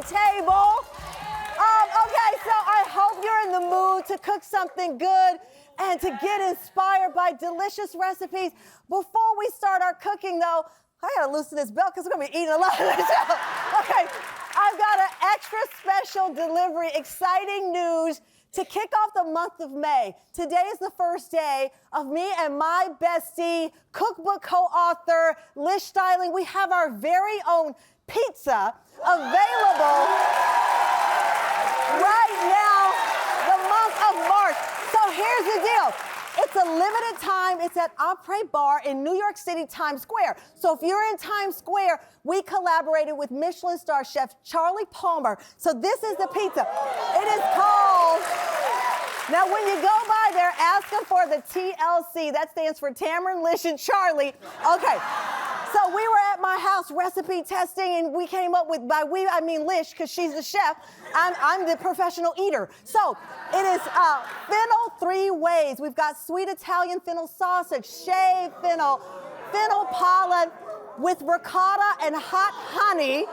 table. Okay, so I hope you're in the mood to cook something good and to get inspired by delicious recipes. Before we start our cooking, though, I gotta loosen this belt because we're gonna be eating a lot of this. Okay, I've got an extra special delivery, exciting news to kick off the month of May. Today is the first day of me and my bestie, cookbook co-author, Lish Styling. We have our very own pizza available right now, the month of March. So here's the deal. It's a limited time. It's at Après Bar in New York City, Times Square. So if you're in Times Square, we collaborated with Michelin star chef Charlie Palmer. So this is the pizza. It is called, now when you go by there, ask them for the TLC. That stands for Tamron, Lish, and Charlie. Okay. So we were at my house recipe testing, and we came up with, by we, I mean Lish, because she's the chef. I'm the professional eater. So it is fennel 3 ways. We've got sweet Italian fennel sausage, shaved fennel, fennel pollen with ricotta and hot honey.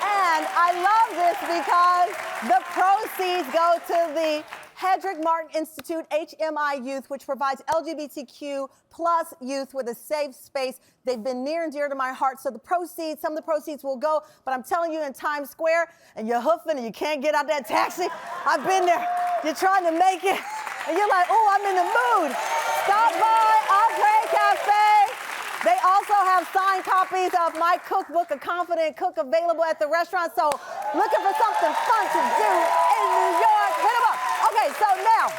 And I love this because the proceeds go to the Hedrick Martin Institute, HMI Youth, which provides LGBTQ plus youth with a safe space. They've been near and dear to my heart, so the proceeds, some of the proceeds will go, but I'm telling you, in Times Square, and you're hoofing and you can't get out that taxi, I've been there, you're trying to make it, and you're like, oh, I'm in the mood. Stop by Après Cafe. They also have signed copies of my cookbook, A Confident Cook, available at the restaurant, so looking for something fun to do in New York, hit them up. Okay, so now,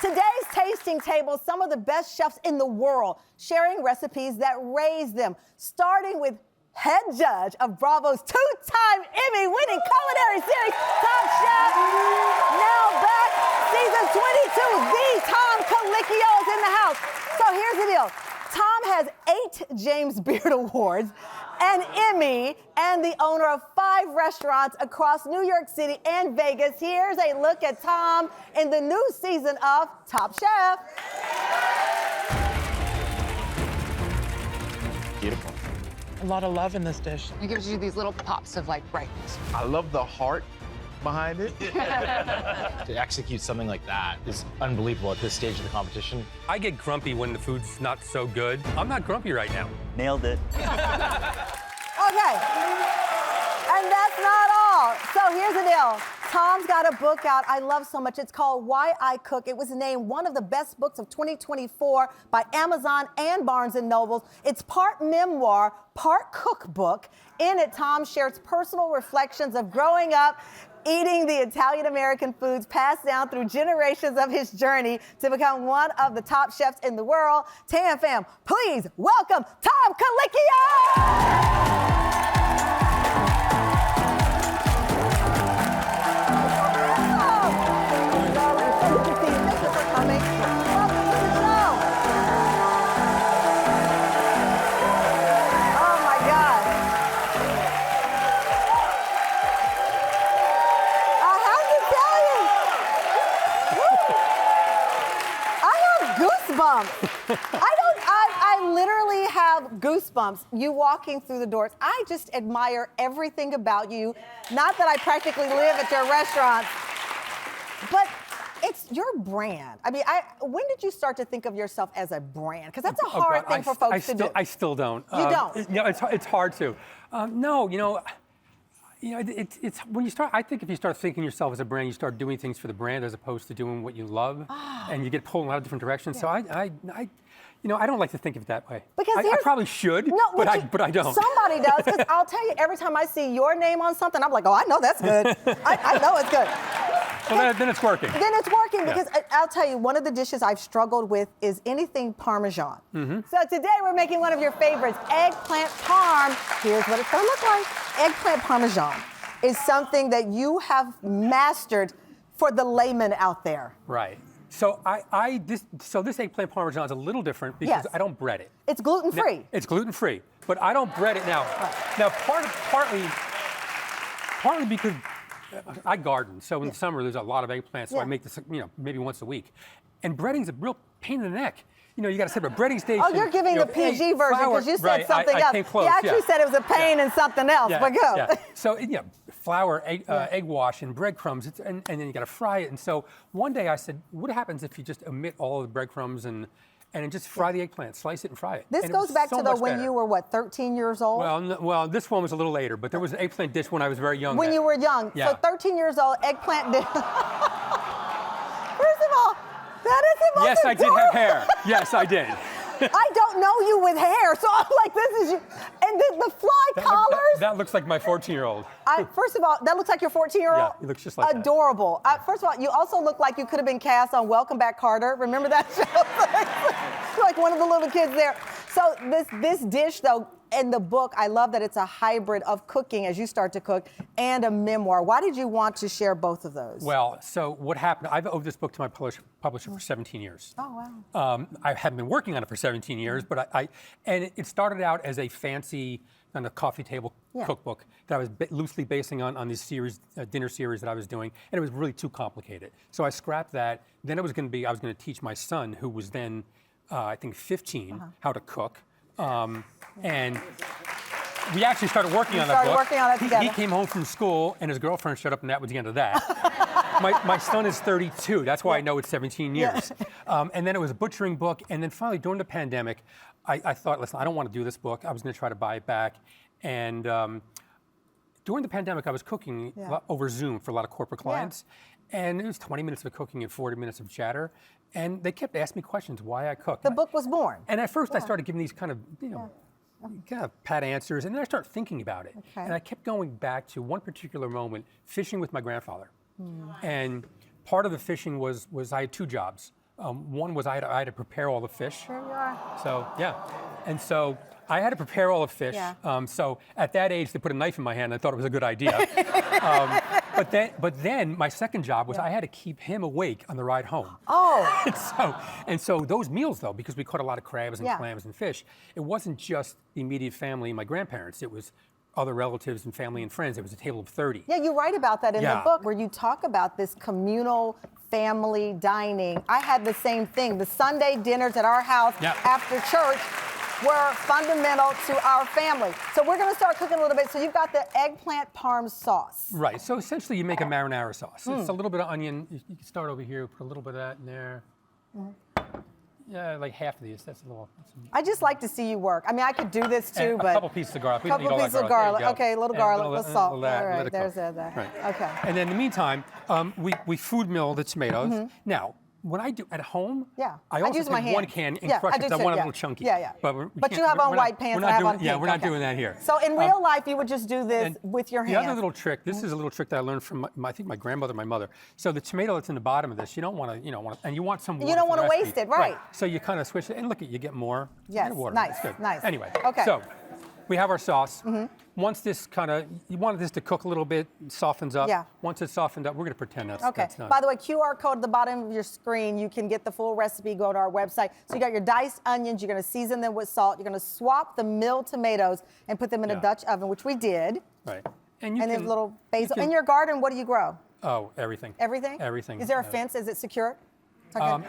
today's tasting table, some of the best chefs in the world sharing recipes that raise them, starting with head judge of Bravo's 2-time Emmy-winning culinary series, Top Chef, now back, season 22, the Tom Colicchio is in the house. So here's the deal. Tom has 8 James Beard Awards, an Emmy, and the owner of 5 restaurants across New York City and Vegas. Here's a look at Tom in the new season of Top Chef. Beautiful. A lot of love in this dish. It gives you these little pops of like brightness. I love the heart behind it. To execute something like that is unbelievable at this stage of the competition. I get grumpy when the food's not so good. I'm not grumpy right now. Nailed it. Okay, and that's not all. So here's the deal. Tom's got a book out I love so much. It's called Why I Cook. It was named one of the best books of 2024 by Amazon and Barnes & Noble. It's part memoir, part cookbook. In it, Tom shares personal reflections of growing up eating the Italian-American foods passed down through generations of his journey to become one of the top chefs in the world. Tam fam, please welcome Tom Colicchio! I literally have goosebumps, you walking through the doors. I just admire everything about you. Not that I practically live at your restaurants, but it's your brand. I mean, when did you start to think of yourself as a brand? Because that's a hard thing for folks to do. I still don't. You don't? It's hard to. No, it's when you start. I think if you start thinking yourself as a brand, you start doing things for the brand as opposed to doing what you love, and you get pulled in a lot of different directions. Yeah. So I don't like to think of it that way. Because I probably should, but I don't. Somebody does, because I'll tell you, every time I see your name on something, I'm like, oh, I know that's good. I know it's good. Well, then it's working. Then it's working, because I'll tell you, one of the dishes I've struggled with is anything Parmesan. Mm-hmm. So today we're making one of your favorites, eggplant parm. Here's what it's gonna look like. Eggplant Parmesan is something that you have mastered for the layman out there. Right. So this eggplant Parmesan is a little different because I don't bread it. It's gluten-free. Now, it's gluten-free, but I don't bread it now. Now, partly because I garden, so in the summer there's a lot of eggplants, so I make this, maybe once a week. And breading's a real pain in the neck. you got to set up a breading station. Oh, you're giving the PG version because you said something else. Came close, you actually said it was a pain and something else, but go. Yeah. So, flour, egg wash, and breadcrumbs, and then you got to fry it. And so one day I said, what happens if you just omit all of the breadcrumbs and just fry the eggplant, slice it and fry it? This goes back to when you were, what, 13 years old? Well, this one was a little later, but there was an eggplant dish when I was very young. When you were young. Yeah. So 13 years old, eggplant dish. First of all, that is the most Yes, I did have hair. Yes, I did. I don't know you with hair, so I'm like, this is you. And the fly collars. That looks like my 14-year-old. First of all, that looks like your 14-year-old? Yeah, he looks just like Adorable. First of all, you also look like you could have been cast on Welcome Back, Carter. Remember that show? Like one of the little kids there. So this dish, though, in the book, I love that it's a hybrid of cooking as you start to cook and a memoir. Why did you want to share both of those? Well, so what happened, I've owed this book to my publisher for 17 years. Oh, wow. I haven't been working on it for 17 years, but and it started out as a fancy kind of coffee table cookbook that I was loosely basing on this series, dinner series that I was doing, and it was really too complicated. So I scrapped that. Then I was going to teach my son, who was then, I think, 15, how to cook. And we actually started working on that book. Working on it together. He came home from school, and his girlfriend showed up, and that was the end of that. my son is 32. That's why I know it's 17 years. And then it was a butchering book. And then finally, during the pandemic, I thought, listen, I don't want to do this book. I was going to try to buy it back. And during the pandemic, I was cooking over Zoom for a lot of corporate clients. And it was 20 minutes of cooking and 40 minutes of chatter. And they kept asking me questions why I cook. The book was born. And at first, I started giving these kind of, kind of pat answers, and then I started thinking about it. Okay. And I kept going back to one particular moment, fishing with my grandfather. And part of the fishing was I had two jobs. One was I had to prepare all the fish. There you are. So, and so I had to prepare all the fish. So at that age, they put a knife in my hand, and I thought it was a good idea. But then my second job was I had to keep him awake on the ride home. Oh. And so those meals, though, because we caught a lot of crabs and clams and fish, it wasn't just the immediate family and my grandparents. It was other relatives and family and friends. It was a table of 30. Yeah, you write about that in the book where you talk about this communal family dining. I had the same thing. The Sunday dinners at our house after church were fundamental to our family. So we're going to start cooking a little bit. So you've got the eggplant parm sauce. Right. So essentially you make a marinara sauce. It's a little bit of onion. You can start over here, put a little bit of that in there. Yeah, like half of these. That's a little. I just like to see you work. I mean, I could do this too, but a couple pieces of garlic. A couple pieces of garlic. Okay, a little garlic, a little salt. All right, there's that. Right. Okay. And then in the meantime, we food mill the tomatoes. Now, when I do at home, I also use my take hand. one can and crush it because I want it a little chunky. But you have on white pans and I have on pink. Yeah, we're not doing that here. So in real life, you would just do this with your hands. The other little trick, this is a little trick that I learned from I think my grandmother, my mother. So the tomato that's in the bottom of this, you don't want to, and you want some water. You don't want to waste it, right? So you kind of switch it, and look, you get more water. Nice, That's good. nice. Anyway, okay. So we have our sauce. Once this you wanted this to cook a little bit, softens up. Once it's softened up, we're going to pretend that's done. By the way, QR code at the bottom of your screen. You can get the full recipe. Go to our website. So you got your diced onions. You're going to season them with salt. You're going to swap the milled tomatoes and put them in a Dutch oven, which we did. Right. And then little basil. In your garden, what do you grow? Oh, everything. Everything? Everything. Is there a fence? Is it secure? Okay.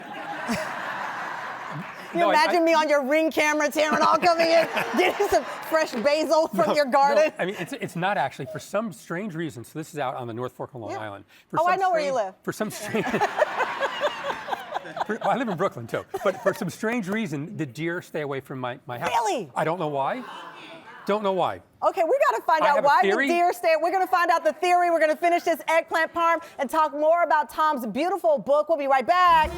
No, imagine me on your Ring camera, Tamron, all coming in, getting some fresh basil from your garden. No, I mean, it's not actually, for some strange reason, so this is out on the North Fork of Long Island. I know where you live. For some strange... I live in Brooklyn, too. But for some strange reason, the deer stay away from my house. Really? I don't know why. Don't know why. Okay, we got to find out why the deer stay. We're going to find out the theory. We're going to finish this eggplant parm and talk more about Tom's beautiful book. We'll be right back.